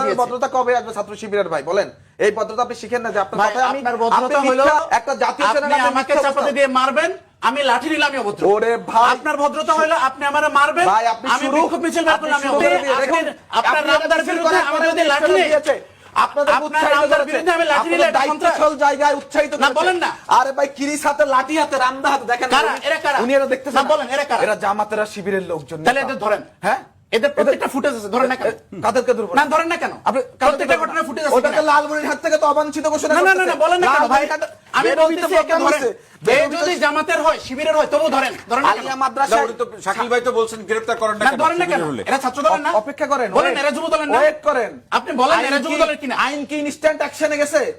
দিয়েছে। ভদ্রতা কবে আসবে ছাত্র শিবিরের ভাই বলেন? এই ভদ্রতা আপনি শিখেন না যে আপনার ভাই, কথায় আমি আপনার ভদ্রতা হলো একটা জাতীয় আপনি সেনার আমাকে চাপাতি দিয়ে মারবেন, আমি লাঠি নিলাম আমি অভদ্র। ওরে ভাই, আপনার ভদ্রতা হলো আপনি আমারে মারবেন, ভাই আপনি আমি শুরু বিক্ষোভ মিছিল বের করলাম আমি শুরু অভদ্র। করে দিয়ে দেখুন, আপনার আপনি নামদার মিছিল বিরুদ্ধে করার আমাদের পরে যদি লাঠি নেই, দিয়েছে। আপনাদের আপনার উৎসাহিত নামদার করেছে, বিরুদ্ধে আমি লাঠি নিলে আপনাদের দায়িত্বশীল জায়গায় উৎসাহিত না, করেছে। বলেন না। আরে ভাই কিরিস হাতে লাঠি হাতে রামদা হাতে দেখেন কারা? এরা কারা? উনি এরা দেখতেছেন না, বলেন, এরা কারা? এরা জামাতেরা শিবিরের লোকজন। তাহলে এদের ধরেন। হ্যাঁ, এদের প্রত্যেকটা ফুটেজ আছে, ধরেন না কেন? কাদেরকে ধরবো না, ধরেন না কেন? আপনি প্রত্যেকটা ঘটনা ফুটেজ আছে ওটাকে কিনা? লালমনিরহাট থেকে তো অবাঞ্ছিত ঘোষণা না, না, না, করতেছে। না, বলেন না কেন ভাই? লালমনিরহাট- আমি বেরোবিতে বলতেছি একে প্রোগ্রাম ধরেন। হচ্ছে। এ বেরোবিতে- যদি জামাতের হয়, শিবিরের হয়, তবু ধরেন। ধরেন না কেন? আলিয়া না, মাদ্রাসায় উনি তো শাকিল ভাই তো বলছেন গ্রেফতার করেন না না, কেন? ধরেন না কেন? শিবিরে হলে। এরা ছাত্র দলের না? অপেক্ষা করেন, বলেন, wait। এরা যুব দলের না? ওয়েট করেন। আপনি বলেন, আইন এরা যুব কি- দলের কিনা? আইন কি ইনস্ট্যান্ট অ্যাকশনে গেছে?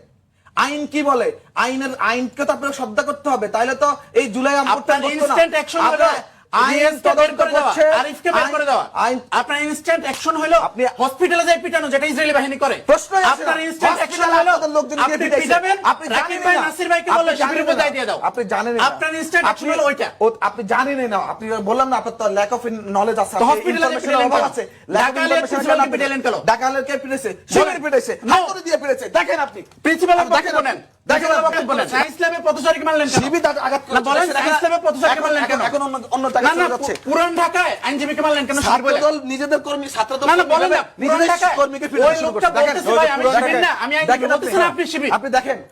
আইন কি বলে? আইনকে তো আপনাকে শ্রদ্ধা করতে হবে, তাইলে তো এই জুলাই আপনার instant action হলো আইন রিয়াজকে বের তদন্ত করে দেওয়া, করছে, আরিফকে বের করে দেওয়া। আইন আপনার ইনস্ট্যান্ট অ্যাকশন হলো আপনি হসপিটালে যাই পিটানো, যেটা ইসরায়েলি বাহিনী করে। প্রশ্নই আসে না। আপনার ইনস্ট্যান্ট অ্যাকশন হসপিটালে হলো আপনাদের লোকজন গিয়ে আপনি পিটাইছে। পিটাবেন, আপনি রাকিব জানেনই ভাই না। নাসির ভাইকে আপনি বললে জানেনই শিবিরের উপর না। দায় দিয়ে দাও। আপনি জানেনই না। আপনার ইনস্ট্যান্ট অ্যাকশন হলো ওইটা। আপনি জানেনই না। আপনি বললাম না আপনার তো ল্যাক অফ নলেজ আছে, তো আপনি হসপিটালে যে information এর পিটাইলেন অভাব কেন? আছে। lack of Dhaka Alia information এর প্রিন্সিপালকে কারণে পিটাইলেন কেন? ঢাকা আলিয়ার কে পিটাইছে? শিবির পিটাইছে, হাতুড়ি দিয়ে পিটাইছে। দেখেন আপনি প্রিন্সিপালের আপনি দেখেন বক্তব্য নেন। দেখেন বক্তব্য নেন। সায়েন্স ল্যাবে পথচারীকে মারলেন কেন? শিবির আঘাত না, বলেন, করেছে। সায়েন্স ল্যাবে পথচারীকে মারলেন কেন? এখন অন্য না, জায়গায় না, চলে যাচ্ছে। পুরান ঢাকায় আইনজীবীকে মারলেন কেন? শিবির বলে। ছাত্রদল নিজেদের কর্মী, ছাত্রদল না, না, বলেন না, পুরান নিজেদের ঢাকায় কর্মীকে ওই পিটানো শুরু লোকটা করছে। দেখেন, বলতেছে, ভাই, আমি পুরান শিবির ঢাকায়- না, আমি আইনজীবী, দেখেন বলতেছেন আপনি শিবির। আপনি দেখেন,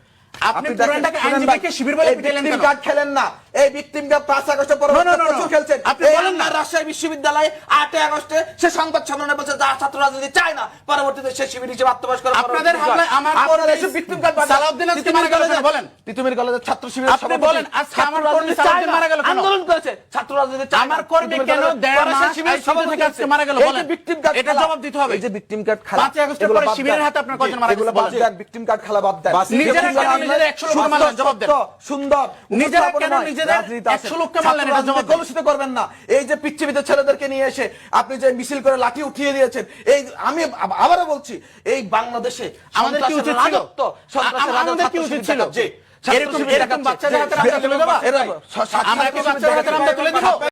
আপনি পুরান ঢাকায় আইনজীবীকে শিবির বলে পিটাইলেন কেন? কার্ড খেলেন না। এই ভিকটিম কার্ড 5 আগস্টে পরবর্তী No, no, no, প্রচুর no. খেলছেন। আপনি এই বলেন না। আমার রাজশাহী বিশ্ববিদ্যালয়ে 8 আগস্টে সে সংবাদ সম্মেলনে বলছে যা ছাত্র রাজনীতি চায় না, পরবর্তীতে সে শিবির হিসেবে আত্মপ্রকাশ করে আপনাদের হামলায় আমার আপনারা কর্মী এসব ভিকটিম কার্ড সালাউদ্দিন আজকে মারা গেল কেন? বলেন। তিতুমির কলেজের ছাত্র শিবিরের আপনি বলেন, আজকে আমার কর্মী সালাউদ্দিন মারা গেল কেন? আন্দোলন করেছে, ছাত্র রাজনীতি চায় না। আমার কর্মী তিতুমির কেন কলেজের 1.5 পরে সে মাস শিবিরের ICU সভাপতি থেকে আজকে হয়েছে। মারা গেল? এই যে বলেন। victim card এটা খেলা, জবাব দিতে হবে। এই যে victim card খেলা, 5 আগস্টের এগুলো পরে বাদ শিবিরের দেন। হাতে আপনার কয়জন মারা এগুলো গেছে? বাদ বলেন। দেন, victim card খেলা বাদ দেন। নিজেরা victim কেন card নিজেদের 100 লোক মারলেন? জবাব দেন। সুন্দর নিজেরা উপস্থাপনা কেন নয়, নিজেদের রাজনীতি আছে। 100 লোককে মারলেন? এটা জবাব দেন। কলুষিত করবেন না। এই যে পিচ্ছিবিদ ছেলেদেরকে নিয়ে এসে আপনি যে মিছিল করে লাঠি উঠিয়ে দিয়েছেন, এই আমি আবারও বলছি, এই বাংলাদেশে আমাদের কি উচিত ছিল? আমাদের কি উচিত ছিল? এরকম বাচ্চাদের হাতে রামদা তুলে দেওয়া? আমরা কি বাচ্চাদের হাতে রামদা তুলে দেবো?